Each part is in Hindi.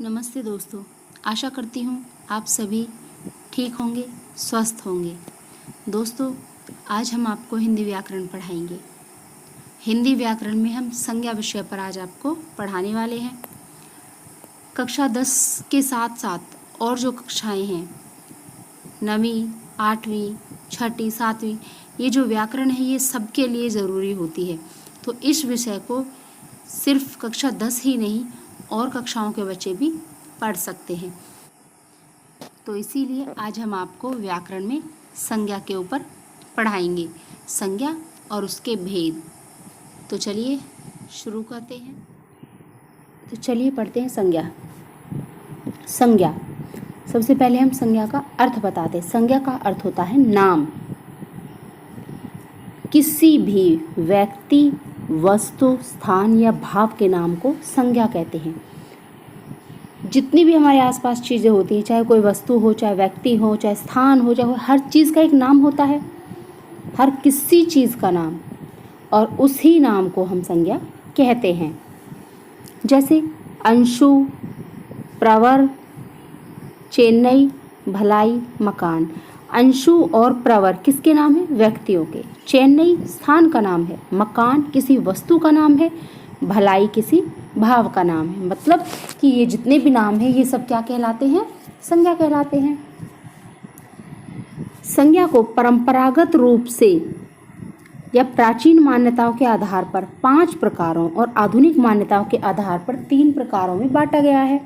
नमस्ते दोस्तों, आशा करती हूँ आप सभी ठीक होंगे, स्वस्थ होंगे। दोस्तों, आज हम आपको हिंदी व्याकरण पढ़ाएंगे। हिंदी व्याकरण में हम संज्ञा विषय पर आज आपको पढ़ाने वाले हैं। कक्षा 10 के साथ साथ और जो कक्षाएं हैं, 9वीं, 8वीं, 6ठी, 7वीं, ये जो व्याकरण है ये सबके लिए ज़रूरी होती है। तो इस विषय को सिर्फ कक्षा 10 ही नहीं और कक्षाओं के बच्चे भी पढ़ सकते हैं। तो इसीलिए आज हम आपको व्याकरण में संज्ञा के ऊपर पढ़ाएंगे, संज्ञा और उसके भेद। तो चलिए शुरू करते हैं। तो चलिए पढ़ते हैं संज्ञा। संज्ञा, सबसे पहले हम संज्ञा का अर्थ बताते हैं। संज्ञा का अर्थ होता है नाम। किसी भी व्यक्ति, वस्तु, स्थान या भाव के नाम को संज्ञा कहते हैं। जितनी भी हमारे आसपास चीज़ें होती हैं, चाहे कोई वस्तु हो, चाहे व्यक्ति हो, चाहे स्थान हो, चाहे हर चीज़ का एक नाम होता है, हर किसी चीज़ का नाम, और उसी नाम को हम संज्ञा कहते हैं। जैसे अंशु, प्रवर, चेन्नई, भलाई, मकान। अंशु और प्रवर किसके नाम है? व्यक्तियों के। चेन्नई स्थान का नाम है, मकान किसी वस्तु का नाम है, भलाई किसी भाव का नाम है। मतलब कि ये जितने भी नाम हैं ये सब क्या कहलाते हैं? संज्ञा कहलाते हैं। संज्ञा को परंपरागत रूप से या प्राचीन मान्यताओं के आधार पर 5 प्रकारों और आधुनिक मान्यताओं के आधार पर 3 प्रकारों में बांटा गया है।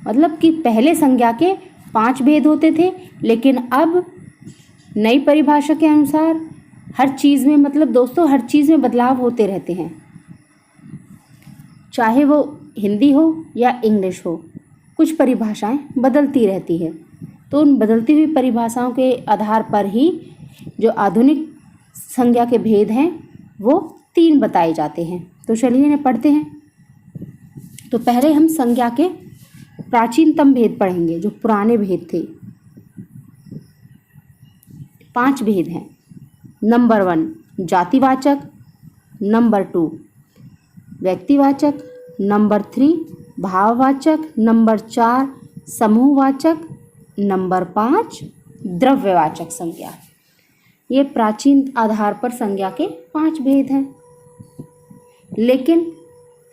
मतलब कि पहले संज्ञा के 5 भेद होते थे, लेकिन अब नई परिभाषा के अनुसार हर चीज़ में, मतलब दोस्तों, हर चीज़ में बदलाव होते रहते हैं, चाहे वो हिंदी हो या इंग्लिश हो, कुछ परिभाषाएं बदलती रहती है। तो उन बदलती हुई परिभाषाओं के आधार पर ही जो आधुनिक संज्ञा के भेद हैं वो 3 बताए जाते हैं। तो चलिए इन्हें पढ़ते हैं। तो पहले हम संज्ञा के प्राचीनतम भेद पढ़ेंगे, जो पुराने भेद थे। 5 भेद हैं। नंबर 1 जातिवाचक, नंबर 2 व्यक्तिवाचक, नंबर 3 भाववाचक, नंबर 4 समूहवाचक, नंबर 5 द्रव्यवाचक संज्ञा। ये प्राचीन आधार पर संज्ञा के 5 भेद हैं। लेकिन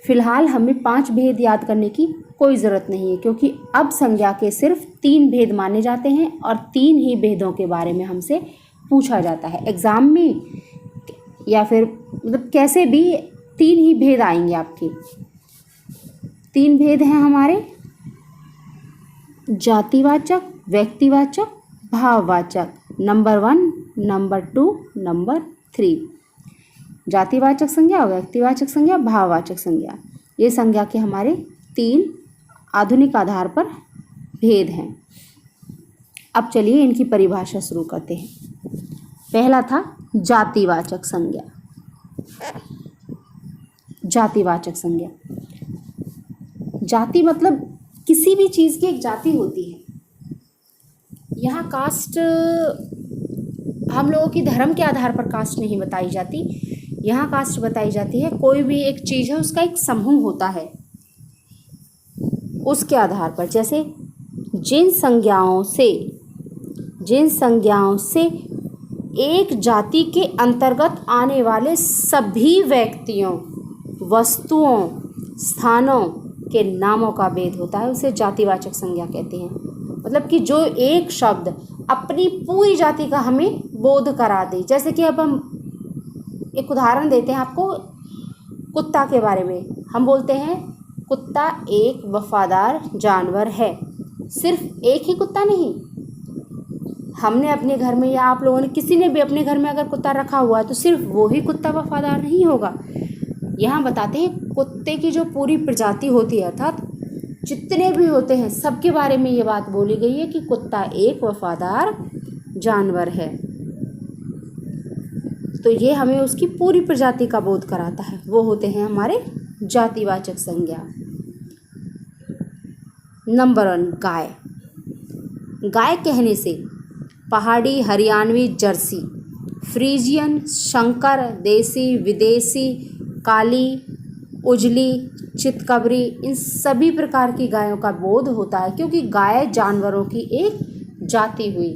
फिलहाल हमें 5 भेद याद करने की कोई ज़रूरत नहीं है, क्योंकि अब संज्ञा के सिर्फ 3 भेद माने जाते हैं और 3 ही भेदों के बारे में हमसे पूछा जाता है एग्ज़ाम में, या फिर मतलब कैसे भी 3 ही भेद आएंगे आपके। 3 भेद हैं हमारे: जातिवाचक, व्यक्तिवाचक, भाववाचक। Number 1, number 2, number 3। जातिवाचक संज्ञा, व्यक्तिवाचक संज्ञा, भाववाचक संज्ञा, ये संज्ञा के हमारे 3 आधुनिक आधार पर भेद हैं। अब चलिए इनकी परिभाषा शुरू करते हैं। पहला था जातिवाचक संज्ञा। जातिवाचक संज्ञा, जाति मतलब किसी भी चीज़ की एक जाति होती है। यहाँ कास्ट हम लोगों की धर्म के आधार पर कास्ट नहीं बताई जाती। यहाँ कास्ट बताई जाती है कोई भी एक चीज़ है, उसका एक समूह होता है, उसके आधार पर। जैसे जिन संज्ञाओं से एक जाति के अंतर्गत आने वाले सभी व्यक्तियों, वस्तुओं, स्थानों के नामों का भेद होता है, उसे जातिवाचक संज्ञा कहते हैं। मतलब कि जो एक शब्द अपनी पूरी जाति का हमें बोध करा दे। जैसे कि अब हम एक उदाहरण देते हैं आपको कुत्ता के बारे में। हम बोलते हैं कुत्ता एक वफादार जानवर है। सिर्फ एक ही कुत्ता नहीं, हमने अपने घर में या आप लोगों ने, किसी ने भी अपने घर में अगर कुत्ता रखा हुआ है तो सिर्फ वो ही कुत्ता वफादार नहीं होगा। यहाँ बताते हैं कुत्ते की जो पूरी प्रजाति होती है, अर्थात जितने भी होते हैं सबके बारे में ये बात बोली गई है कि कुत्ता एक वफादार जानवर है। तो ये हमें उसकी पूरी प्रजाति का बोध कराता है। वो होते हैं हमारे जातिवाचक संज्ञा। नंबर 1 गाय। गाय कहने से पहाड़ी, हरियाणवी, जर्सी, फ्रीजियन, शंकर, देसी, विदेशी, काली, उजली, चितकबरी, इन सभी प्रकार की गायों का बोध होता है, क्योंकि गाय जानवरों की एक जाति हुई।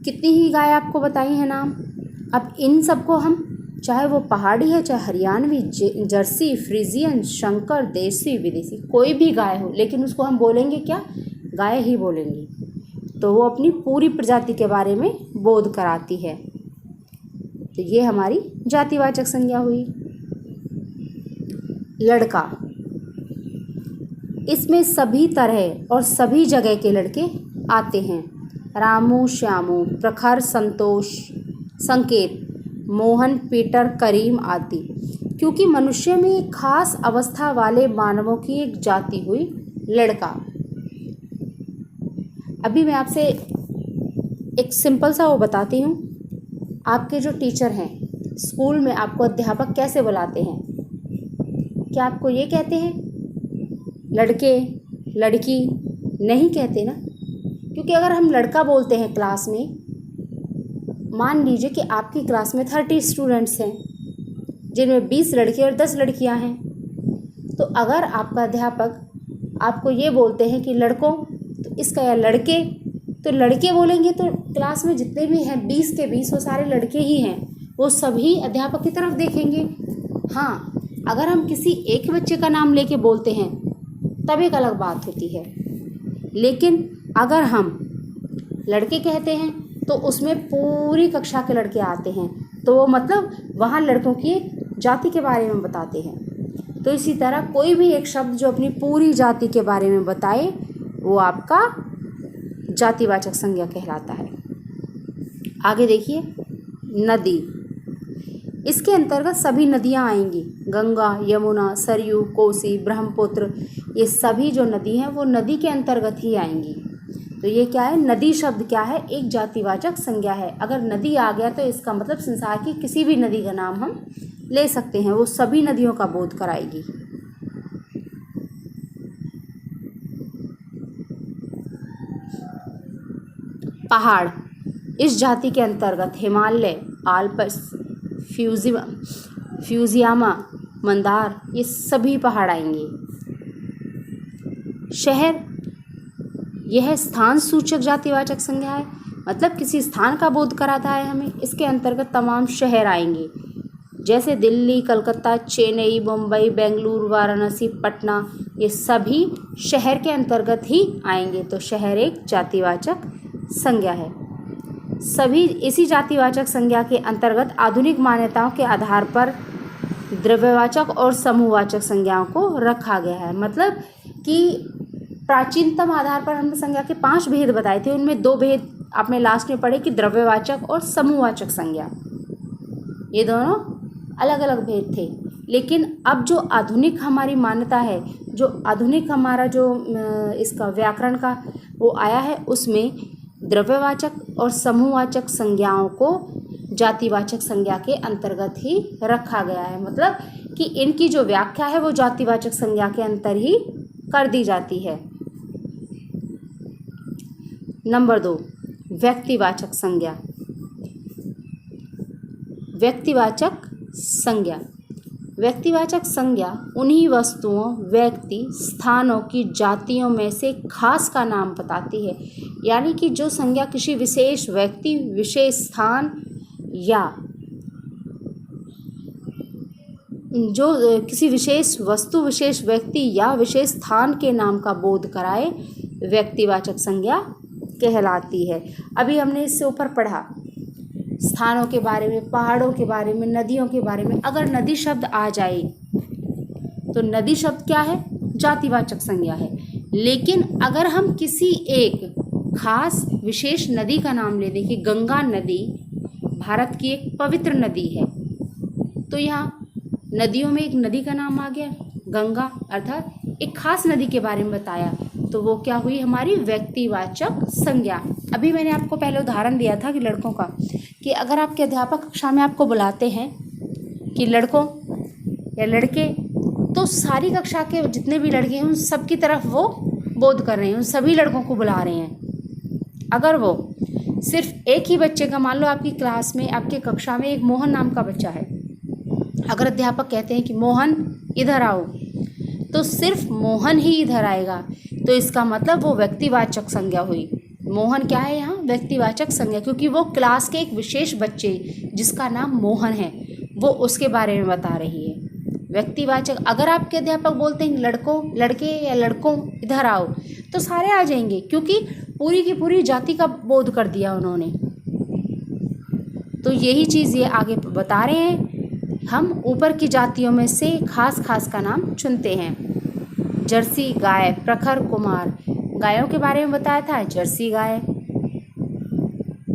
कितनी ही गाय आपको बताई है नाम। अब इन सबको हम, चाहे वो पहाड़ी है, चाहे हरियाणवी, जर्सी, फ्रीजियन, शंकर, देसी, विदेशी, कोई भी गाय हो, लेकिन उसको हम बोलेंगे क्या? गाय ही बोलेंगे। तो वो अपनी पूरी प्रजाति के बारे में बोध कराती है। तो ये हमारी जातिवाचक संज्ञा हुई। लड़का, इसमें सभी तरह और सभी जगह के लड़के आते हैं। रामू, श्यामू, प्रखर, संतोष, संकेत, मोहन, पीटर, करीम आदि, क्योंकि मनुष्य में एक खास अवस्था वाले मानवों की एक जाति हुई लड़का। अभी मैं आपसे एक सिंपल सा वो बताती हूँ। आपके जो टीचर हैं स्कूल में, आपको अध्यापक कैसे बुलाते हैं? क्या आपको ये कहते हैं लड़के, लड़की? नहीं कहते ना, क्योंकि अगर हम लड़का बोलते हैं क्लास में, मान लीजिए कि आपकी क्लास में 30 स्टूडेंट्स हैं, जिनमें 20 लड़के और 10 लड़कियां हैं, तो अगर आपका अध्यापक आपको ये बोलते हैं कि लड़कों, तो इसका या लड़के, तो लड़के बोलेंगे तो क्लास में जितने भी हैं 20 के 20 वो सारे लड़के ही हैं, वो सभी अध्यापक की तरफ देखेंगे। हाँ, अगर हम किसी एक बच्चे का नाम लेके बोलते हैं तब एक अलग बात होती है, लेकिन अगर हम लड़के कहते हैं तो उसमें पूरी कक्षा के लड़के आते हैं, तो वो मतलब वहाँ लड़कों की एक जाति के बारे में बताते हैं। तो इसी तरह कोई भी एक शब्द जो अपनी पूरी जाति के बारे में बताए वो आपका जातिवाचक संज्ञा कहलाता है। आगे देखिए, नदी, इसके अंतर्गत सभी नदियाँ आएंगी। गंगा, यमुना, सरयू, कोसी, ब्रह्मपुत्र, ये सभी जो नदी हैं वो नदी के अंतर्गत ही आएंगी। तो ये क्या है? नदी शब्द क्या है? एक जातिवाचक संज्ञा है। अगर नदी आ गया तो इसका मतलब संसार की किसी भी नदी का नाम हम ले सकते हैं, वो सभी नदियों का बोध कराएगी। पहाड़, इस जाति के अंतर्गत हिमालय, आल्प्स, फ्यूजियामा, मंदार, ये सभी पहाड़ आएंगे। शहर, यह स्थान सूचक जातिवाचक संज्ञा है, मतलब किसी स्थान का बोध कराता है हमें। इसके अंतर्गत तमाम शहर आएंगे, जैसे दिल्ली, कलकत्ता, चेन्नई, मुंबई, बेंगलुरु, वाराणसी, पटना, ये सभी शहर के अंतर्गत ही आएंगे। तो शहर एक जातिवाचक संज्ञा है। सभी इसी जातिवाचक संज्ञा के अंतर्गत आधुनिक मान्यताओं के आधार पर द्रव्यवाचक और समूहवाचक संज्ञाओं को रखा गया है। मतलब कि प्राचीनतम आधार पर हमने संज्ञा के 5 भेद बताए थे, उनमें 2 भेद आपने लास्ट में पढ़े कि द्रव्यवाचक और समूहवाचक संज्ञा, ये दोनों अलग अलग भेद थे। लेकिन अब जो आधुनिक हमारी मान्यता है, जो आधुनिक हमारा जो इसका व्याकरण का वो आया है, उसमें द्रव्यवाचक और समूहवाचक संज्ञाओं को जातिवाचक संज्ञा के अंतर्गत ही रखा गया है। मतलब कि इनकी जो व्याख्या है वो जातिवाचक संज्ञा के अंतर ही कर दी जाती है। नंबर 2, व्यक्तिवाचक संज्ञा। व्यक्तिवाचक संज्ञा, व्यक्तिवाचक संज्ञा उन्हीं वस्तुओं, व्यक्ति, स्थानों की जातियों में से खास का नाम बताती है। यानी कि जो संज्ञा किसी विशेष व्यक्ति, विशेष स्थान या जो किसी विशेष वस्तु, विशेष व्यक्ति या विशेष स्थान के नाम का बोध कराए, व्यक्तिवाचक संज्ञा कहलाती है। अभी हमने इससे ऊपर पढ़ा स्थानों के बारे में, पहाड़ों के बारे में, नदियों के बारे में। अगर नदी शब्द आ जाए तो नदी शब्द क्या है? जातिवाचक संज्ञा है। लेकिन अगर हम किसी एक खास विशेष नदी का नाम ले, देखिए गंगा नदी भारत की एक पवित्र नदी है, तो यहाँ नदियों में एक नदी का नाम आ गया गंगा, अर्थात एक खास नदी के बारे में बताया, तो वो क्या हुई? हमारी व्यक्तिवाचक संज्ञा। अभी मैंने आपको पहले उदाहरण दिया था कि लड़कों का, कि अगर आपके अध्यापक कक्षा में आपको बुलाते हैं कि लड़कों या लड़के, तो सारी कक्षा के जितने भी लड़के हैं उन सब की तरफ वो बोध कर रहे हैं, उन सभी लड़कों को बुला रहे हैं। अगर वो सिर्फ एक ही बच्चे का, मान लो आपकी क्लास में, आपके कक्षा में एक मोहन नाम का बच्चा है, अगर अध्यापक कहते हैं कि मोहन इधर आओ, तो सिर्फ मोहन ही इधर आएगा, तो इसका मतलब वो व्यक्तिवाचक संज्ञा हुई। मोहन क्या है यहाँ? व्यक्तिवाचक संज्ञा, क्योंकि वो क्लास के एक विशेष बच्चे जिसका नाम मोहन है, वो उसके बारे में बता रही है। व्यक्तिवाचक, अगर आपके अध्यापक बोलते हैं लड़के या लड़कों इधर आओ, तो सारे आ जाएंगे, क्योंकि पूरी की पूरी जाति का बोध कर दिया उन्होंने। तो यही चीज़ ये आगे बता रहे हैं, हम ऊपर की जातियों में से खास खास का नाम चुनते हैं। जर्सी गाय, प्रखर कुमार, गायों के बारे में बताया था, जर्सी गाय।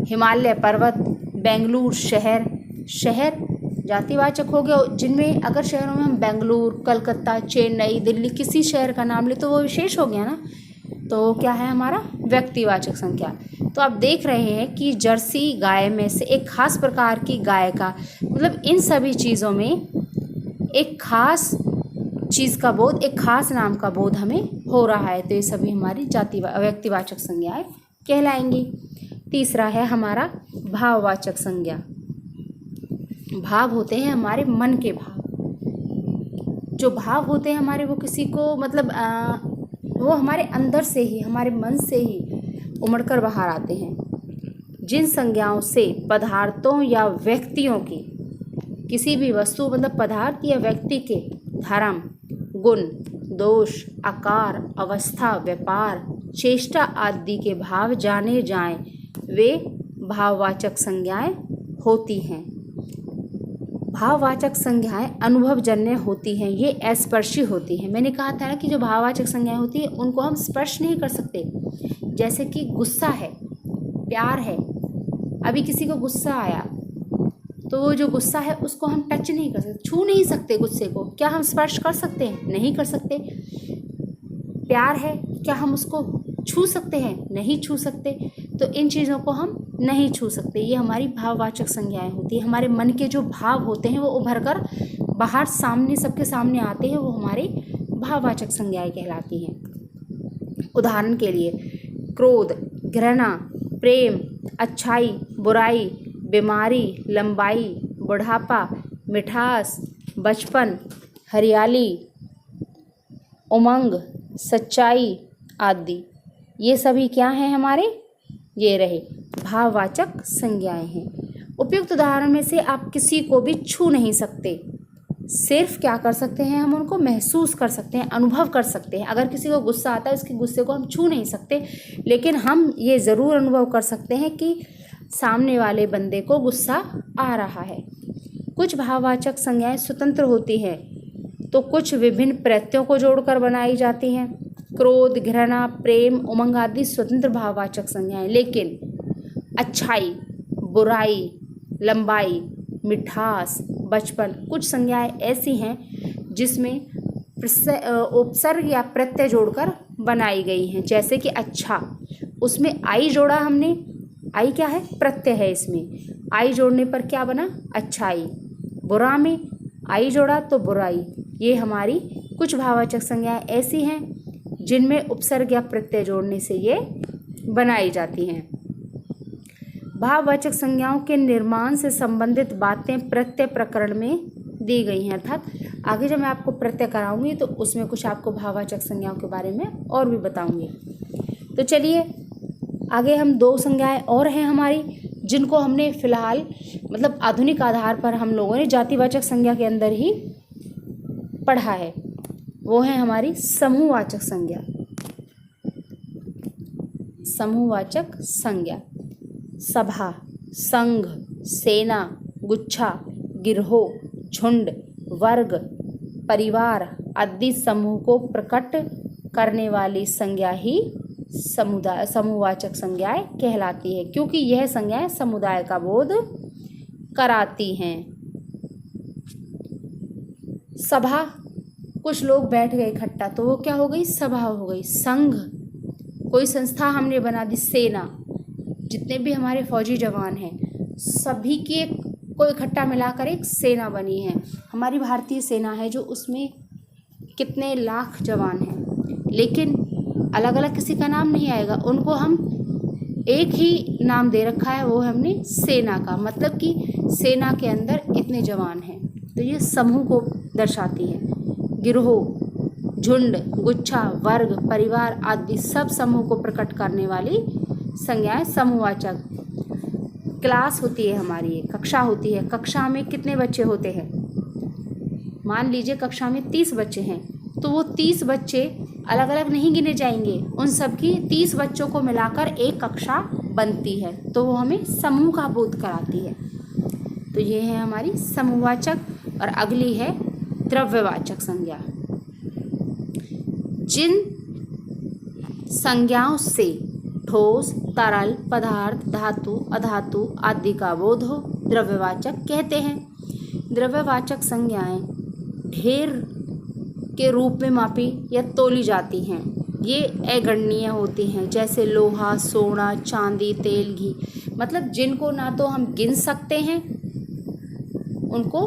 हिमालय पर्वत, बेंगलुरु शहर जातिवाचक हो गया, जिनमें अगर शहरों में हम बेंगलुरु, कलकत्ता, चेन्नई, दिल्ली किसी शहर का नाम ले तो वो विशेष हो गया ना, तो क्या है हमारा? व्यक्तिवाचक संज्ञा। तो आप देख रहे हैं कि जर्सी गाय में से एक खास प्रकार की गाय का, मतलब इन सभी चीज़ों में एक खास चीज़ का बोध, एक खास नाम का बोध हमें हो रहा है, तो ये सभी हमारी व्यक्तिवाचक संज्ञाएं कहलाएंगी। तीसरा है हमारा भाववाचक संज्ञा। भाव होते हैं हमारे मन के भाव, जो भाव होते हैं हमारे, वो किसी को मतलब वो हमारे अंदर से ही, हमारे मन से ही उमड़कर बाहर आते हैं। जिन संज्ञाओं से पदार्थों या व्यक्तियों की, किसी भी वस्तु मतलब पदार्थ या व्यक्ति के धर्म, गुण, दोष, आकार, अवस्था, व्यापार, चेष्टा आदि के भाव जाने जाएं, वे भाववाचक संज्ञाएं होती हैं। भाववाचक संज्ञाएं अनुभवजन्य होती हैं, ये स्पर्शी होती हैं। मैंने कहा था ना कि जो भाववाचक संज्ञाएं होती हैं उनको हम स्पर्श नहीं कर सकते। जैसे कि गुस्सा है, प्यार है, अभी किसी को गुस्सा आया तो वो जो गुस्सा है उसको हम टच नहीं कर सकते, छू नहीं सकते गुस्से को। क्या हम स्पर्श कर सकते हैं? नहीं कर सकते। प्यार है, क्या हम उसको छू सकते हैं? नहीं छू सकते। तो इन चीज़ों को हम नहीं छू सकते, ये हमारी भाववाचक संज्ञाएं होती है। हमारे मन के जो भाव होते हैं वो उभर कर बाहर सामने, सबके सामने आते हैं, वो हमारी भाववाचक संज्ञाएं कहलाती हैं। उदाहरण के लिए क्रोध, घृणा, प्रेम, अच्छाई, बुराई, बीमारी, लंबाई, बुढ़ापा, मिठास, बचपन, हरियाली, उमंग, सच्चाई आदि, ये सभी क्या हैं हमारे? ये रहे भाववाचक संज्ञाएं हैं। उपयुक्त उदाहरण में से आप किसी को भी छू नहीं सकते, सिर्फ क्या कर सकते हैं? हम उनको महसूस कर सकते हैं, अनुभव कर सकते हैं। अगर किसी को गुस्सा आता है, उसके गुस्से को हम छू नहीं सकते, लेकिन हम ये ज़रूर अनुभव कर सकते हैं कि सामने वाले बंदे को गुस्सा आ रहा है। कुछ भाववाचक संज्ञाएं स्वतंत्र होती हैं, तो कुछ विभिन्न प्रत्ययों को जोड़कर बनाई जाती हैं। क्रोध, घृणा, प्रेम, उमंग आदि स्वतंत्र भाववाचक संज्ञाएं, लेकिन अच्छाई, बुराई, लंबाई, मिठास, बचपन, कुछ संज्ञाएं ऐसी हैं जिसमें उपसर्ग या प्रत्यय जोड़कर बनाई गई हैं। जैसे कि अच्छा, उसमें आई जोड़ा हमने, आई क्या है? प्रत्यय है, इसमें आई जोड़ने पर क्या बना? अच्छाई। बुरा में आई जोड़ा तो बुराई। ये हमारी कुछ भाववाचक संज्ञाएं ऐसी हैं जिनमें उपसर्ग या प्रत्यय जोड़ने से ये बनाई जाती हैं। भाववाचक संज्ञाओं के निर्माण से संबंधित बातें प्रत्यय प्रकरण में दी गई हैं, अर्थात आगे जब मैं आपको प्रत्यय कराऊंगी तो उसमें कुछ आपको भाववाचक संज्ञाओं के बारे में और भी बताऊंगी। तो चलिए आगे हम दो संज्ञाएं और हैं हमारी, जिनको हमने फिलहाल मतलब आधुनिक आधार पर हम लोगों ने जातिवाचक संज्ञा के अंदर ही पढ़ा है। वो है हमारी समूहवाचक संज्ञा। समूहवाचक संज्ञा सभा, संघ, सेना, गुच्छा, गिरोह, झुंड, वर्ग, परिवार आदि समूह को प्रकट करने वाली संज्ञा ही समूहवाचक संज्ञाएं कहलाती है, क्योंकि यह संज्ञाएं समुदाय का बोध कराती हैं। सभा, कुछ लोग बैठ गए इकट्ठा, तो वो क्या हो गई? सभा हो गई। संघ, कोई संस्था हमने बना दी। सेना, जितने भी हमारे फौजी जवान हैं सभी की को इकट्ठा मिलाकर एक सेना बनी है। हमारी भारतीय सेना है जो उसमें कितने लाख जवान हैं, लेकिन अलग अलग किसी का नाम नहीं आएगा, उनको हम एक ही नाम दे रखा है, वो है हमने सेना का, मतलब कि सेना के अंदर इतने जवान हैं। तो ये समूह को दर्शाती है। गिरोह, झुंड, गुच्छा, वर्ग, परिवार आदि सब समूह को प्रकट करने वाली संज्ञाएं समूहवाचक। क्लास होती है हमारी, एक कक्षा होती है। कक्षा में कितने बच्चे होते हैं? मान लीजिए कक्षा में 30 बच्चे हैं, तो वो 30 बच्चे अलग अलग नहीं गिने जाएंगे, उन सबकी 30 बच्चों को मिलाकर एक कक्षा बनती है, तो वो हमें समूह का बोध कराती है। तो ये है हमारी समूहवाचक। और अगली है द्रव्यवाचक संज्ञा। जिन संज्ञाओं से ठोस, तरल, पदार्थ, धातु, अधातु आदि का बोध हो, द्रव्यवाचक कहते हैं। द्रव्यवाचक संज्ञाएं ढेर के रूप में मापी या तोली जाती हैं। ये अगणनीय होती हैं, जैसे लोहा, सोना, चांदी, तेल, घी। मतलब जिनको ना तो हम गिन सकते हैं, उनको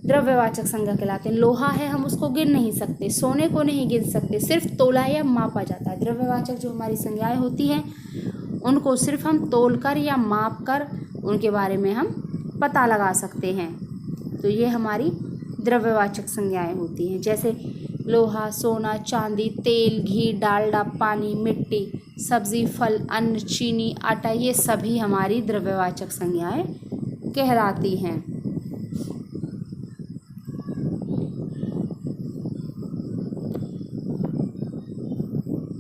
द्रव्यवाचक संज्ञा कहलाते हैं। लोहा है, हम उसको गिन नहीं सकते, सोने को नहीं गिन सकते, सिर्फ तोला या मापा जाता है। द्रव्यवाचक जो हमारी संज्ञाएं होती हैं, उनको सिर्फ हम तोल कर या माप कर उनके बारे में हम पता लगा सकते हैं। तो ये हमारी द्रव्यवाचक संज्ञाएं होती हैं, जैसे लोहा, सोना, चांदी, तेल, घी, डालडा, पानी, मिट्टी, सब्जी, फल, अन्न, चीनी, आटा, ये सभी हमारी द्रव्यवाचक संज्ञाएं कहलाती हैं।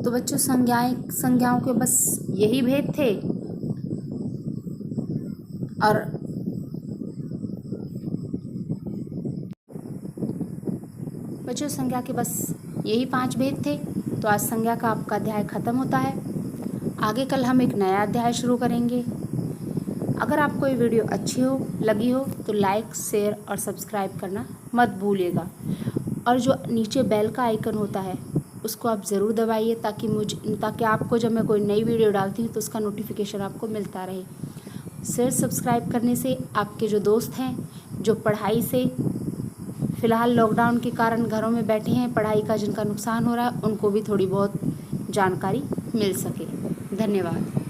तो बच्चों संज्ञाओं के बस यही भेद थे। और बच्चों संज्ञा के बस यही 5 भेद थे। तो आज संज्ञा का आपका अध्याय ख़त्म होता है। आगे कल हम एक नया अध्याय शुरू करेंगे। अगर आपको ये वीडियो अच्छी लगी हो तो लाइक, शेयर और सब्सक्राइब करना मत भूलिएगा। और जो नीचे बेल का आइकन होता है उसको आप ज़रूर दबाइए, ताकि आपको जब मैं कोई नई वीडियो डालती हूँ तो उसका नोटिफिकेशन आपको मिलता रहे। शेयर सब्सक्राइब करने से आपके जो दोस्त हैं, जो पढ़ाई से फ़िलहाल लॉकडाउन के कारण घरों में बैठे हैं, पढ़ाई का जिनका नुकसान हो रहा है, उनको भी थोड़ी बहुत जानकारी मिल सके। धन्यवाद।